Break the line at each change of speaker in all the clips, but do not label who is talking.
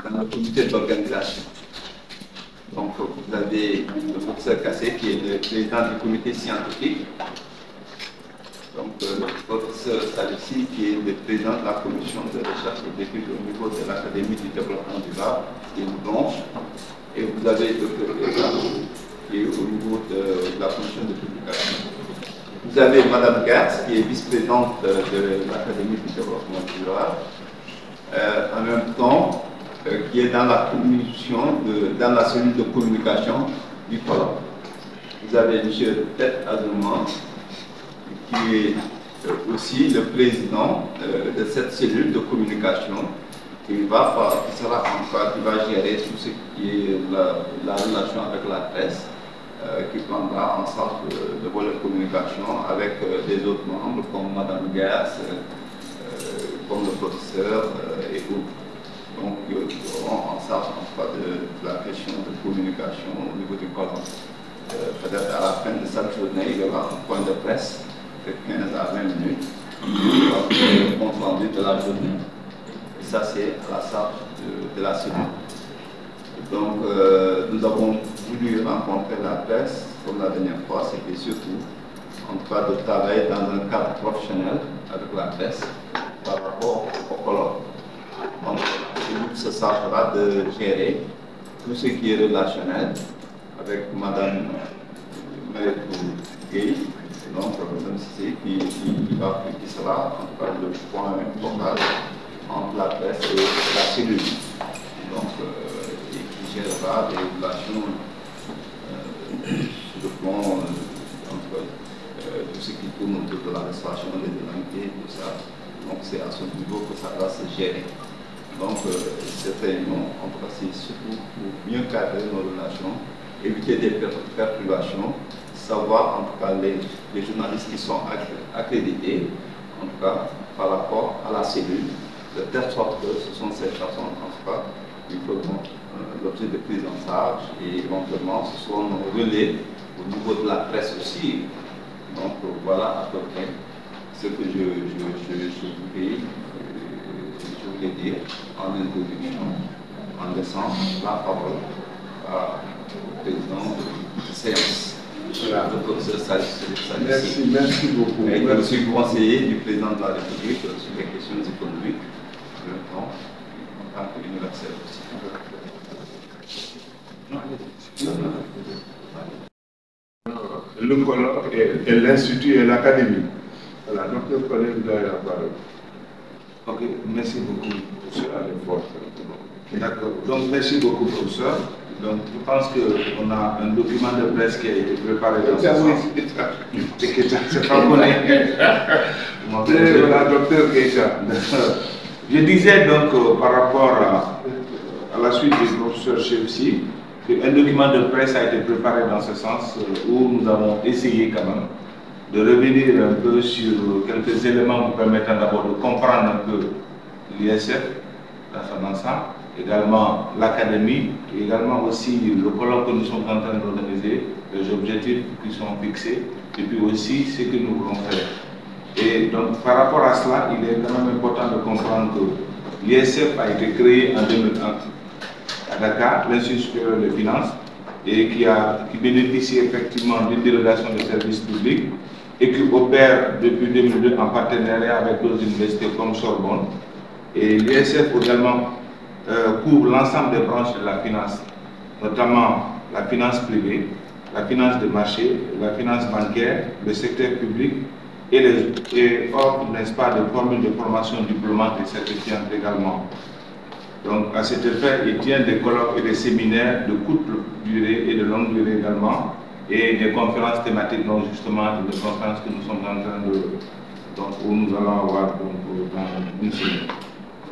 dans le comité d'organisation. Donc, vous avez le professeur Kassé qui est le président du comité scientifique. Donc, le professeur Salissi qui est le président de la commission de recherche et d'études au niveau de l'Académie du développement durable et Blanche. Et vous avez le Dr. qui est au niveau de la commission de publication. Vous avez Mme Gertz qui est vice-présidente de l'Académie du développement durable. En même temps, qui est dans la commission, dans la cellule de communication du colloque. Vous avez M. Ted Azouman, qui est aussi le président de cette cellule de communication, qui va gérer tout ce qui est la relation avec la presse, qui prendra en charge le volet communication avec des autres membres comme Mme Gertz, comme le professeur et autres. Donc, ils auront en charge de la question de communication au niveau du colloque. Peut-être à la fin de cette journée, il y aura un point de presse de 15 à 20 minutes, le compte rendu de la journée. Et ça, c'est à la charge de la cellule. Donc, nous avons voulu rencontrer la presse comme la dernière fois, c'était surtout en train de travailler dans un cadre professionnel avec la presse par rapport au colloque. Donc, il se chargera de gérer tout ce qui est relationnel avec Mme Gay, donc Mme Cissé, qui sera en tout cas le point focal entre la presse et la cellule. Donc, et qui gérera des relations sur le plan entre tout ce qui tourne autour de la restauration, des délinqués, tout ça. Donc, c'est à ce niveau que ça va se gérer. Donc, cette réunion, en tout cas, c'est surtout pour mieux cadrer nos relations, éviter des perturbations, savoir, en tout cas, les journalistes qui sont accrédités, en tout cas, par rapport à la cellule, de telle sorte que ce sont ces personnes, en tout cas, qui feront l'objet de prise en charge et éventuellement, ce seront nos relais au niveau de la presse aussi. Donc, voilà à peu près ce que je voulais dire en introduction, en laissant la parole au président de séance.
Voilà.
Le professeur Salissi.
Merci beaucoup.
Et je suis conseiller du président de la République sur les questions économiques, en même temps, en tant qu'universitaire aussi.
Le colloque et l'Institut et l'Académie. Voilà, docteur Collet, vous avez la parole.
Ok, merci beaucoup, professeur. D'accord, donc merci beaucoup, professeur. Donc, je pense qu'on a un document de presse qui a été préparé dans ce sens. C'est pas bon.
Voilà, docteur Keïta.
Je disais donc par rapport à la suite du professeur Chefsi, qu'un document de presse a été préparé dans ce sens où nous avons essayé quand même de revenir un peu sur quelques éléments pour permettre d'abord de comprendre un peu l'ISF dans son ensemble, également l'académie, et également aussi le colloque que nous sommes en train d'organiser, les objectifs qui sont fixés, et puis aussi ce que nous voulons faire. Et donc par rapport à cela, il est quand même important de comprendre que l'ISF a été créé en 2001 à Dakar, l'Institut supérieur des finances, et qui bénéficie effectivement d'une délégation de services publics et qui opère depuis 2002 en partenariat avec d'autres universités comme Sorbonne. Et l'ISF également couvre l'ensemble des branches de la finance, notamment la finance privée, la finance de marché, la finance bancaire, le secteur public et offre, n'est-ce pas, des formules de formation diplômante et certifiante également. Donc, à cet effet, il tient des colloques et des séminaires de courte durée et de longue durée également, et des conférences thématiques, donc justement, des conférences que nous sommes en train de, donc, où nous allons avoir donc, dans une semaine.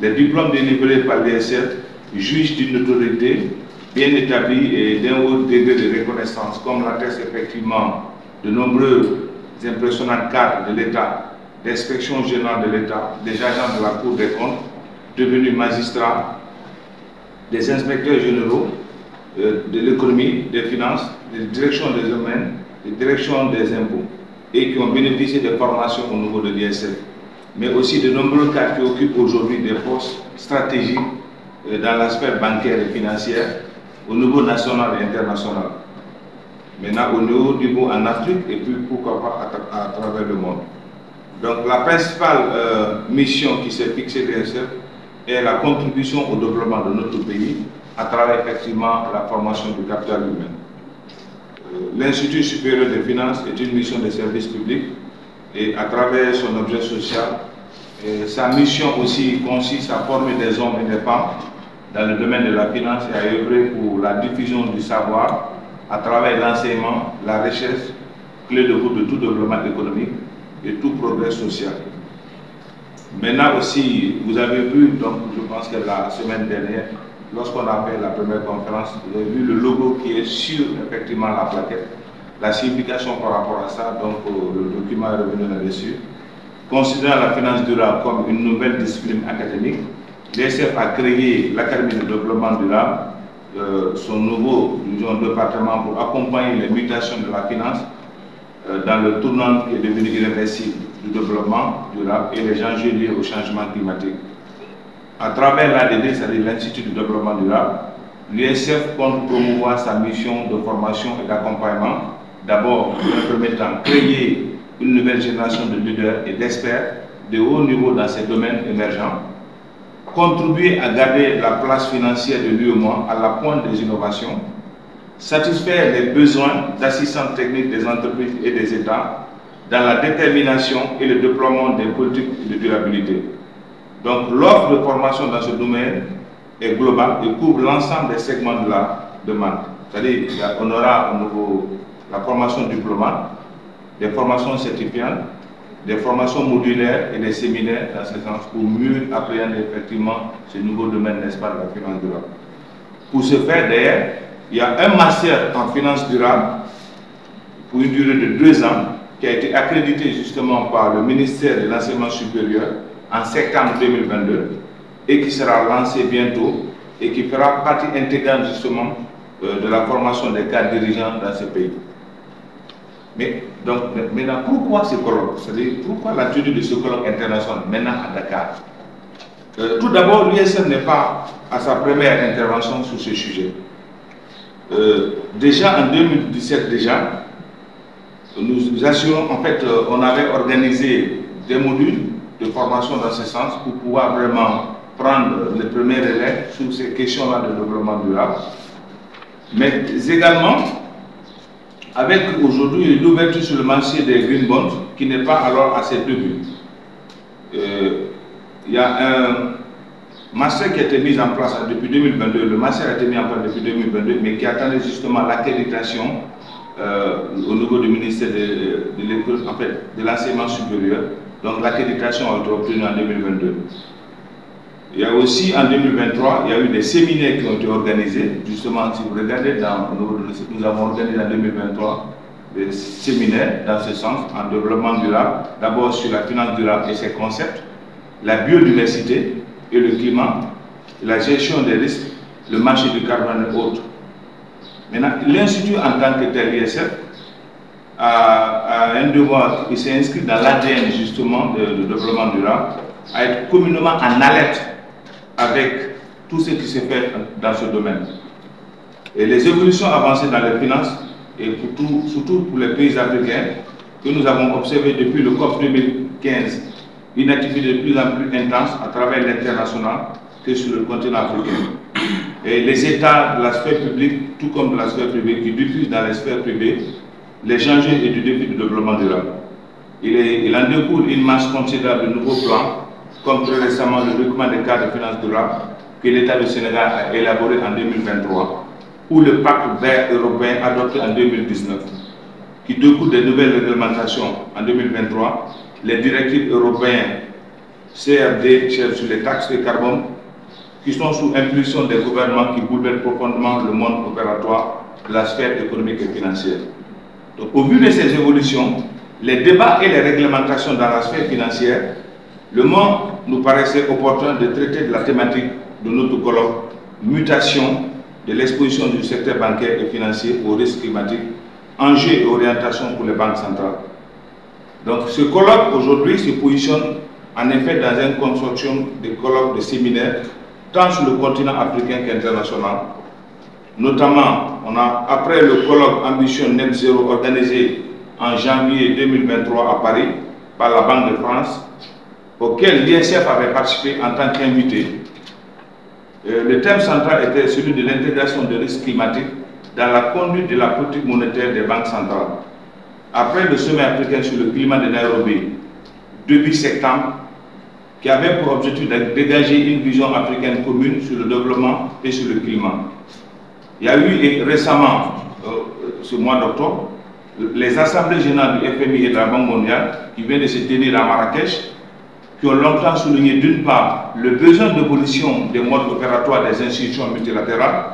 Les diplômes délivrés par l'ISF jugent d'une autorité bien établie et d'un haut degré de reconnaissance, comme l'attestent effectivement de nombreux impressionnants cadres de l'État, l'inspection générale de l'État, des agents de la Cour des comptes, devenus magistrats, des inspecteurs généraux de l'économie, des finances, des directions des domaines, des directions des impôts, et qui ont bénéficié de formations au niveau de l'ISF, mais aussi de nombreux cadres qui occupent aujourd'hui des postes stratégiques dans la sphère bancaire et financière au niveau national et international. Maintenant au niveau en Afrique et puis pourquoi pas à travers le monde. Donc la principale mission qui s'est fixée l'ISF est la contribution au développement de notre pays à travers effectivement la formation du capital humain. L'Institut supérieur des finances est une mission de service public et à travers son objet social, sa mission aussi consiste à former des hommes et des femmes dans le domaine de la finance et à œuvrer pour la diffusion du savoir à travers l'enseignement, la recherche, clé de voûte de tout développement économique et tout progrès social. Maintenant aussi, vous avez vu, donc je pense que la semaine dernière, lorsqu'on a fait la première conférence, vous avez vu le logo qui est sur effectivement la plaquette, la signification par rapport à ça, donc le document est revenu là-dessus. Considérant la finance durable comme une nouvelle discipline académique, l'ISF a créé l'Académie de développement durable, son nouveau département pour accompagner les mutations de la finance dans le tournant qui est devenu irréversible du développement durable et les enjeux liés au changement climatique. À travers l'ADD, c'est-à-dire l'Institut du développement durable, l'ISF compte promouvoir sa mission de formation et d'accompagnement. D'abord, dans un premier temps, créer une nouvelle génération de leaders et d'experts de haut niveau dans ces domaines émergents, contribuer à garder la place financière de l'UEMOA à la pointe des innovations, satisfaire les besoins d'assistance technique des entreprises et des États dans la détermination et le déploiement des politiques de durabilité. Donc l'offre de formation dans ce domaine est globale et couvre l'ensemble des segments de la demande. C'est-à-dire qu'on aura au niveau la formation diplômante, des formations certifiantes, des formations modulaires et des séminaires dans ce sens pour mieux appréhender effectivement ce nouveau domaine, n'est-ce pas, de la finance durable. Pour ce faire, d'ailleurs, il y a un master en finance durable pour une durée de 2 ans qui a été accrédité justement par le ministère de l'Enseignement supérieur en septembre 2022 et qui sera lancé bientôt et qui fera partie intégrante justement de la formation des cadres dirigeants dans ce pays. Mais donc, maintenant, pourquoi ce colloque? C'est-à-dire, pourquoi la tenue de ce colloque international maintenant à Dakar? Tout d'abord, l'ISF n'est pas à sa première intervention sur ce sujet. Déjà en 2017, nous assurons, en fait, on avait organisé des modules de formation dans ce sens pour pouvoir vraiment prendre les premiers relais sur ces questions-là de développement durable. Mais également, avec aujourd'hui l'ouverture sur le marché des green bonds qui n'est pas alors à ses débuts. Il y a un master qui a été mis en place depuis 2022, le master a été mis en place depuis 2022, mais qui attendait justement l'accréditation au niveau du ministère de l'école, en fait, de l'enseignement supérieur. Donc l'accréditation a été obtenue en 2022. Il y a aussi en 2023, il y a eu des séminaires qui ont été organisés. Justement, si vous regardez, nous avons organisé en 2023 des séminaires dans ce sens, en développement durable, d'abord sur la finance durable et ses concepts, la biodiversité et le climat, la gestion des risques, le marché du carbone et autres. Maintenant, l'Institut en tant que tel, l'ISF, a un devoir qui s'est inscrit dans l'ADN justement de développement durable, à être communément en alerte avec tout ce qui s'est fait dans ce domaine. Et les évolutions avancées dans les finances, et surtout pour les pays africains, que nous avons observé depuis le COP 2015, une activité de plus en plus intense à travers l'international que sur le continent africain. Et les États de la sphère publique, tout comme de la sphère privée, qui diffusent dans les sphères privées les enjeux et du défi du développement durable. Il en découle une masse considérable de nouveaux plans, comme très récemment le document de cadre de finances durables que l'État du Sénégal a élaboré en 2023, ou le pacte vert européen adopté en 2019, qui découle des nouvelles réglementations en 2023, les directives européennes CRD sur les taxes de carbone, qui sont sous impulsion des gouvernements qui bouleversent profondément le monde opératoire de la sphère économique et financière. Donc, au vu de ces évolutions, les débats et les réglementations dans la sphère financière, le moment nous paraissait opportun de traiter de la thématique de notre colloque mutation de l'exposition du secteur bancaire et financier aux risques climatiques, enjeux et orientations pour les banques centrales. Donc ce colloque aujourd'hui se positionne en effet dans un consortium de colloques de séminaires tant sur le continent africain qu'international. Notamment, après le colloque Ambition Net Zero organisé en janvier 2023 à Paris par la Banque de France, auquel l'ISF avait participé en tant qu'invité. Le thème central était celui de l'intégration des risques climatiques dans la conduite de la politique monétaire des banques centrales. Après le sommet africain sur le climat de Nairobi, début septembre, qui avait pour objectif de dégager une vision africaine commune sur le développement et sur le climat. Il y a eu récemment, ce mois d'octobre, les assemblées générales du FMI et de la Banque mondiale qui viennent de se tenir à Marrakech, qui ont longtemps souligné d'une part le besoin d'évolution des modes opératoires des institutions multilatérales,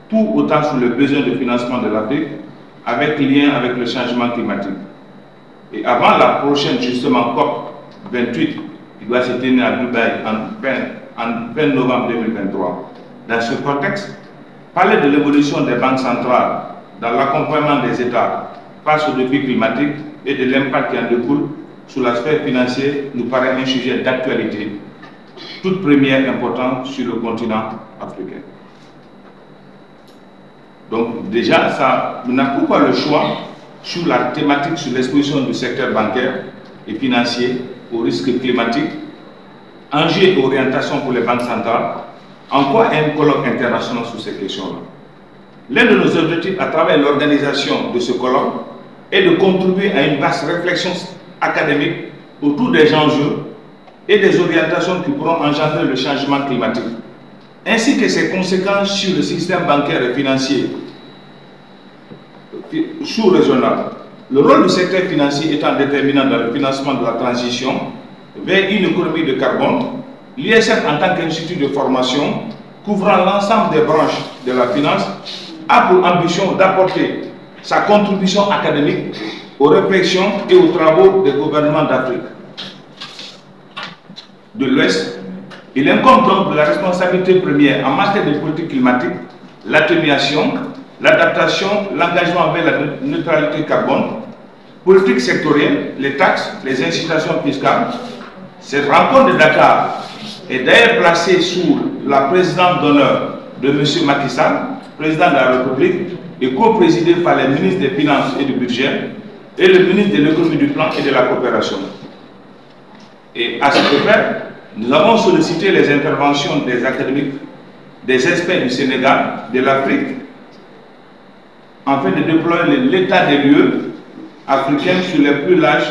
tout autant sur le besoin de financement de l'Afrique, avec lien avec le changement climatique. Et avant la prochaine, justement, COP 28, qui doit se tenir à Dubaï en fin novembre 2023, dans ce contexte, parler de l'évolution des banques centrales dans l'accompagnement des États face aux défis climatiques et de l'impact qui en découle sur l'aspect financier nous paraît un sujet d'actualité, toute première importante sur le continent africain. Donc déjà, ça n'a pas le choix sur la thématique, sur l'exposition du secteur bancaire et financier aux risques climatiques, enjeux et orientations pour les banques centrales. En quoi un colloque international sur ces questions-là? L'un de nos objectifs à travers l'organisation de ce colloque est de contribuer à une vaste réflexion académique autour des enjeux et des orientations qui pourront engendrer le changement climatique, ainsi que ses conséquences sur le système bancaire et financier sous-régional. Le rôle du secteur financier étant déterminant dans le financement de la transition vers une économie de carbone, l'ISF en tant qu'institut de formation couvrant l'ensemble des branches de la finance a pour ambition d'apporter sa contribution académique aux réflexions et aux travaux des gouvernements d'Afrique de l'Ouest. Il incombe donc de la responsabilité première en matière de politique climatique, l'atténuation, l'adaptation, l'engagement vers la neutralité carbone, politique sectorielle, les taxes, les incitations fiscales. Cette rencontre de Dakar est d'ailleurs placée sous la présidence d'honneur de M. Macky Sall, président de la République, et co-présidée par les ministres des Finances et du Budget et le ministre de l'Économie, du Plan et de la Coopération. Et à cet effet, nous avons sollicité les interventions des académiques, des experts du Sénégal, de l'Afrique, afin de déployer l'état des lieux africains sur les plus larges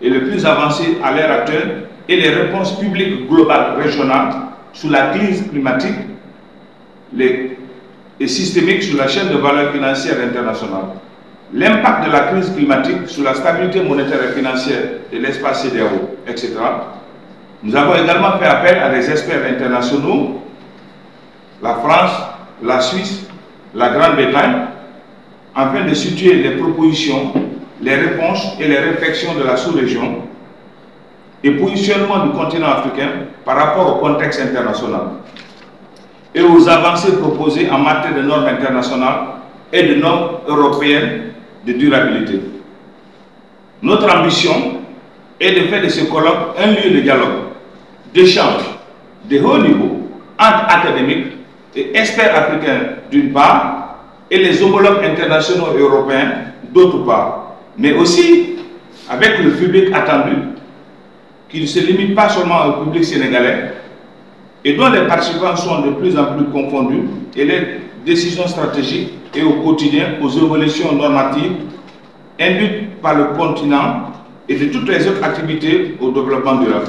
et les plus avancés à l'heure actuelle et les réponses publiques globales régionales sur la crise climatique et systémique sur la chaîne de valeur financière internationale. L'impact de la crise climatique sur la stabilité monétaire et financière de l'espace CEDEAO, etc. Nous avons également fait appel à des experts internationaux, la France, la Suisse, la Grande-Bretagne, afin de situer les propositions, les réponses et les réflexions de la sous-région et positionnement du continent africain par rapport au contexte international et aux avancées proposées en matière de normes internationales et de normes européennes de durabilité. Notre ambition est de faire de ce colloque un lieu de dialogue, d'échange de haut niveau entre académiques et experts africains d'une part et les homologues internationaux et européens d'autre part, mais aussi avec le public attendu qui ne se limite pas seulement au public sénégalais et dont les participants sont de plus en plus confondus et les décisions stratégiques et au quotidien aux évolutions normatives induites par le continent et de toutes les autres activités au développement durable.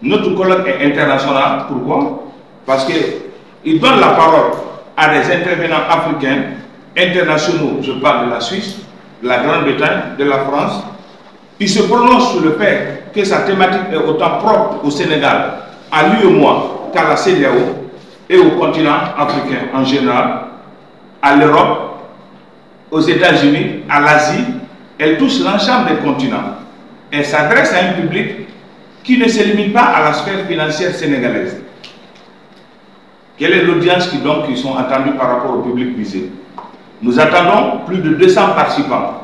Notre colloque est international. Pourquoi? Parce qu'il donne la parole à des intervenants africains, internationaux, je parle de la Suisse, de la Grande-Bretagne, de la France. Il se prononce sur le fait que sa thématique est autant propre au Sénégal, à l'UEMOA, qu'à la CEDEAO et au continent africain en général, à l'Europe, aux États-Unis, à l'Asie. Elle touche l'ensemble des continents. Elle s'adresse à un public qui ne se limite pas à la sphère financière sénégalaise. Quelle est l'audience qui sont attendus par rapport au public visé? Nous attendons plus de 200 participants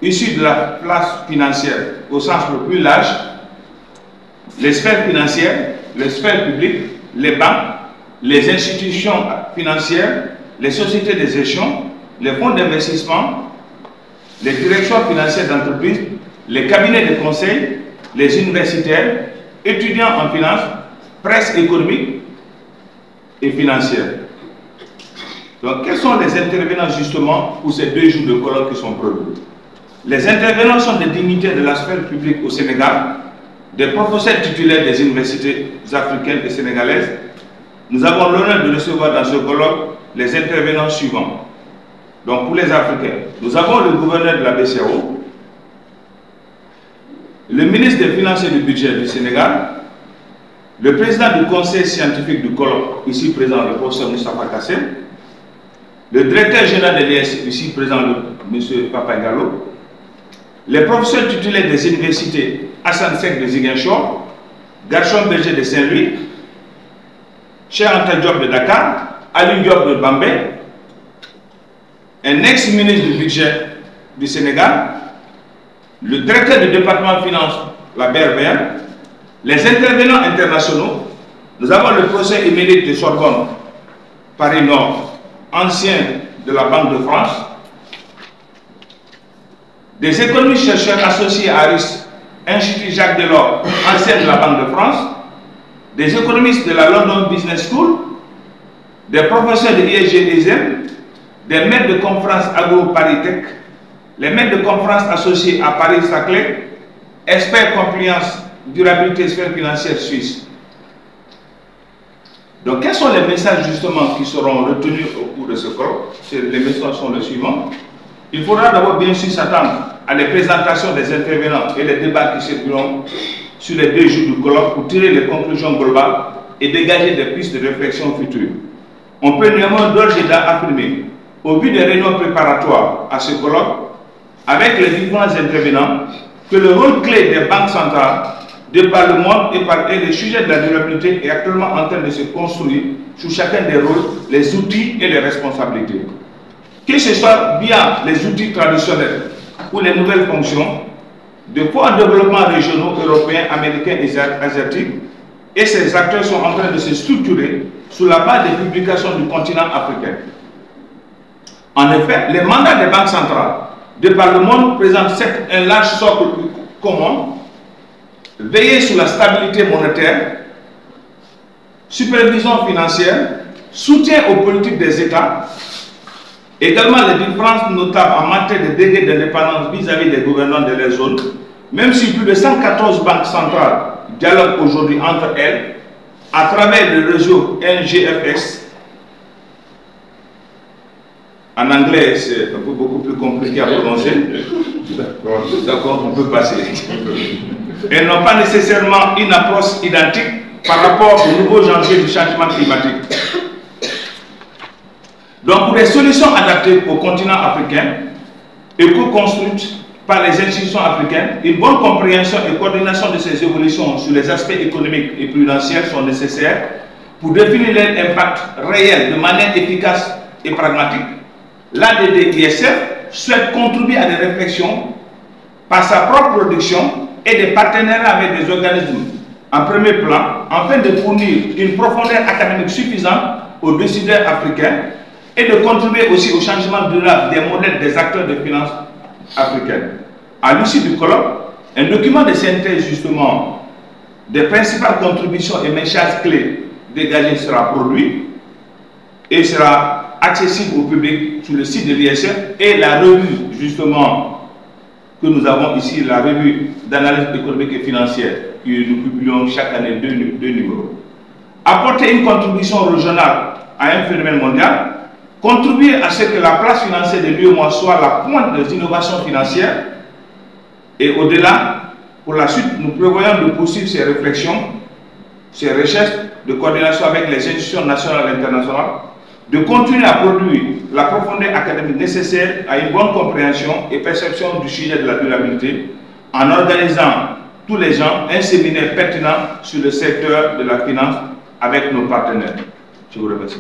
issus de la place financière au sens le plus large, les sphères financières, les sphères publiques, les banques, les institutions financières, les sociétés de gestion, les fonds d'investissement, les directions financières d'entreprise, les cabinets de conseil, les universitaires, étudiants en finance, presse économique et financière. Donc, quels sont les intervenants justement pour ces 2 jours de colloque qui sont prévus? Les intervenants sont des dignitaires de la sphère publique au Sénégal, des professeurs titulaires des universités africaines et sénégalaises. Nous avons l'honneur de recevoir dans ce colloque les intervenants suivants. Donc, pour les Africains, nous avons le gouverneur de la BCEAO, le ministre des Finances et du Budget du Sénégal, le président du conseil scientifique du colloque, ici présent le professeur Moustapha Kassem, le directeur général de l'ES, ici présent le M. Papagalo, les professeurs titulaires des universités Hassan Sek de Ziguinchor, Garçon Berger de Saint-Louis, Cheikh Anta Diop de Dakar, Ali Diop de Bambey, un ex-ministre du budget du Sénégal, le directeur du département de finances, la BRBM, les intervenants internationaux. Nous avons le professeur émérite de Sorbonne, Paris Nord, ancien de la Banque de France, des économistes chercheurs associés à Aris, Institut Jacques Delors, ancien de la Banque de France, des économistes de la London Business School, des professeurs de ISG-ESM, des maîtres de conférences Agro-Paris-Tech, les maîtres de conférences associés à Paris-Saclay, experts compliance, durabilité sphère financière suisse. Donc, quels sont les messages justement qui seront retenus au cours de ce colloque? Les messages sont les suivants. Il faudra d'abord bien sûr s'attendre à les présentations des intervenants et les débats qui circuleront sur les 2 jours du colloque pour tirer les conclusions globales et dégager des pistes de réflexion futures. On peut néanmoins d'ores et déjà affirmer, au vu des réunions préparatoires à ce colloque, avec les différents intervenants, que le rôle clé des banques centrales de par le monde et le sujet de la durabilité est actuellement en train de se construire sous chacun des rôles, les outils et les responsabilités. Que ce soit via les outils traditionnels ou les nouvelles fonctions, de forts développements régionaux, européens, américains et asiatiques, et ces acteurs sont en train de se structurer sous la base des publications du continent africain. En effet, les mandats des banques centrales de par le monde présentent un large socle commun: veiller sur la stabilité monétaire, supervision financière, soutien aux politiques des États, également les différences notables en matière de degré d'indépendance vis-à-vis des gouvernants de la zone, même si plus de 114 banques centrales dialoguent aujourd'hui entre elles à travers le réseau NGFS. En anglais, c'est un peu beaucoup plus compliqué à prononcer. D'accord, on peut passer. Elles n'ont pas nécessairement une approche identique par rapport aux nouveaux enjeux du changement climatique. Donc, pour des solutions adaptées au continent africain et co-construites par les institutions africaines, une bonne compréhension et coordination de ces évolutions sur les aspects économiques et prudentiels sont nécessaires pour définir leur impact réel de manière efficace et pragmatique. L'ADD-ISF souhaite contribuer à des réflexions par sa propre production et des partenariats avec des organismes en premier plan, afin de fournir une profondeur académique suffisante aux décideurs africains et de contribuer aussi au changement durable des modèles des acteurs de finances africaines. À l'issue du colloque, un document de synthèse justement des principales contributions et messages clés dégagés sera produit et sera accessible au public sur le site de l'ISF, et la revue justement que nous avons ici, la revue d'analyse économique et financière, que nous publions chaque année 2 numéros. Apporter une contribution régionale à un phénomène mondial, contribuer à ce que la place financière de l'UEMOA soit la pointe des innovations financières, et au-delà, pour la suite, nous prévoyons de poursuivre ces réflexions, ces recherches de coordination avec les institutions nationales et internationales, de continuer à produire la profondeur académique nécessaire à une bonne compréhension et perception du sujet de la durabilité, en organisant tous les ans un séminaire pertinent sur le secteur de la finance avec nos partenaires. Je vous remercie.